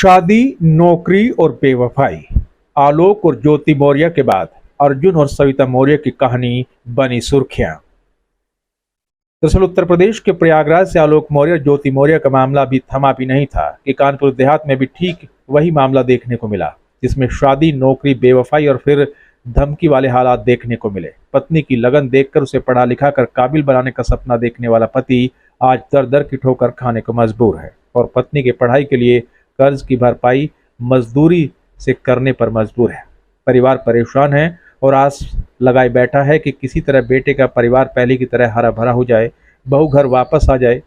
शादी, नौकरी और बेवफाई। आलोक और ज्योति मौर्य के बाद अर्जुन और सविता मौर्य की कहानी बनी सुर्खियां। दरअसल उत्तर प्रदेश के प्रयागराज से आलोक मौर्य और ज्योति मौर्य का मामला अभी थमा भी नहीं था कि कानपुर देहात में भी ठीक वही मामला देखने को मिला, जिसमें शादी, नौकरी, बेवफाई और फिर धमकी वाले हालात देखने को मिले। पत्नी की लगन देखकर उसे पढ़ा लिखा कर काबिल बनाने का सपना देखने वाला पति आज दर दर की ठोकर खाने को मजबूर है और पत्नी की पढ़ाई के लिए कर्ज की भरपाई मजदूरी से करने पर मजबूर है। परिवार परेशान है और आस लगाए बैठा है कि किसी तरह बेटे का परिवार पहले की तरह हरा भरा हो जाए, बहू घर वापस आ जाए।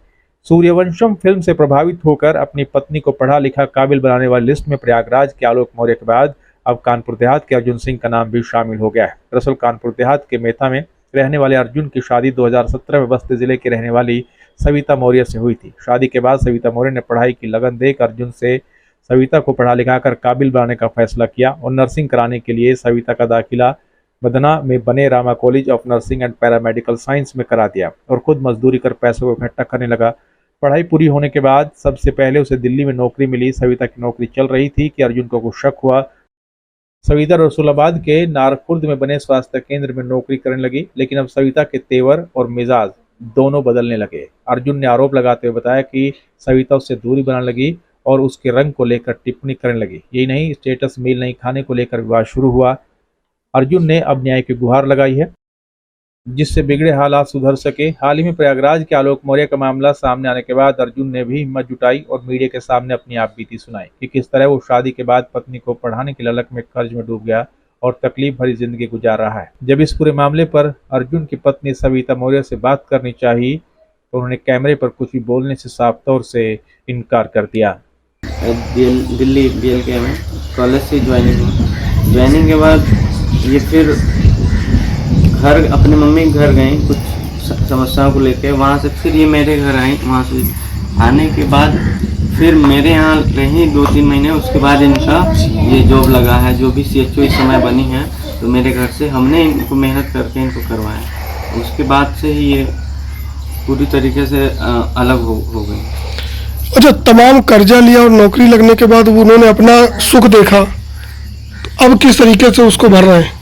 सूर्यवंशम फिल्म से प्रभावित होकर अपनी पत्नी को पढ़ा लिखा काबिल बनाने वाली लिस्ट में प्रयागराज के आलोक मौर्य के बाद अब कानपुर देहात के अर्जुन सिंह का नाम भी शामिल हो गया है। दरअसल कानपुर देहात के मेथा में रहने वाले अर्जुन की शादी 2017 में बस्ती जिले की रहने वाली सविता मौर्य से हुई थी। शादी के बाद सविता मौर्य ने पढ़ाई की लगन देख अर्जुन से सविता को पढ़ा लिखा कर काबिल बनाने का फैसला किया और नर्सिंग कराने के लिए सविता का दाखिला मदना में बने Rama college of nursing and paramedical science में करा दिया और खुद मजदूरी कर पैसों को इकट्ठा करने लगा। पढ़ाई पूरी होने के बाद सबसे पहले उसे दिल्ली में नौकरी मिली। सविता की नौकरी चल रही थी कि अर्जुन को कुछ शक हुआ। सविता रसूलाबाद के नारखुर्द में बने स्वास्थ्य केंद्र में नौकरी करने लगी, लेकिन अब सविता के तेवर और मिजाज दोनों बदलने लगे। अर्जुन ने आरोप लगाते हुए बताया कि सविता उससे दूरी बनाने लगी और उसके रंग को लेकर टिप्पणी करने लगी। यही नहीं, स्टेटस मील नहीं खाने को लेकर विवाद शुरू हुआ। अर्जुन ने अब न्याय की गुहार लगाई है जिससे बिगड़े हालात सुधर सके। हाल ही में प्रयागराज के आलोक मौर्य का मामला सामने आने के बाद अर्जुन ने भी हिम्मत जुटाई और मीडिया के सामने अपनी आप बीती सुनाई कि किस तरह वो शादी के बाद पत्नी को पढ़ाने की ललक में कर्ज में डूब गया और तकलीफ भरी जिंदगी गुजार रहा है। जब इस पूरे मामले पर अर्जुन की पत्नी सविता मौर्य से बात करनी चाहिए तो उन्होंने कैमरे पर कुछ भी बोलने से साफ तौर से इनकार कर दिया। दिल्ली BLK में कॉलेज से ज्वाइनिंग के बाद ये फिर घर अपने मम्मी के घर गई कुछ समस्याओं को लेकर। वहाँ से फिर ये मेरे घर आई। वहाँ से आने के बाद फिर मेरे यहाँ रही 2-3 महीने। उसके बाद इनका ये जॉब लगा है, जो भी CHO इस समय बनी है, तो मेरे घर से हमने इनको मेहनत करके इनको करवाया। उसके बाद से ही ये पूरी तरीके से अलग हो गई। अच्छा, तमाम कर्जा लिया और नौकरी लगने के बाद उन्होंने अपना सुख देखा, तो अब किस तरीके से उसको भर रहे हैं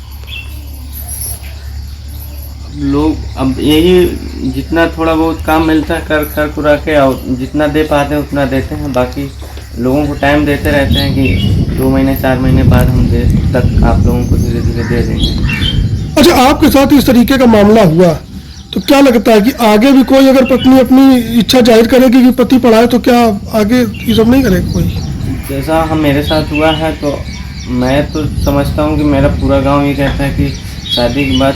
लोग? अब यही जितना थोड़ा बहुत काम मिलता है कर कुरा के और जितना दे पाते हैं उतना देते हैं। बाकी लोगों को टाइम देते रहते हैं कि 2 महीने 4 महीने बाद हम तक आप लोगों को धीरे धीरे दे देंगे। अच्छा, आपके साथ इस तरीके का मामला हुआ तो क्या लगता है कि आगे भी कोई अगर पत्नी अपनी इच्छा जाहिर करेगी कि पति पढ़ाए तो क्या आगे ये सब नहीं करेगा कोई? जैसा हम मेरे साथ हुआ है तो मैं तो समझता हूँ कि मेरा पूरा गांव ये कहता है कि शादी के बाद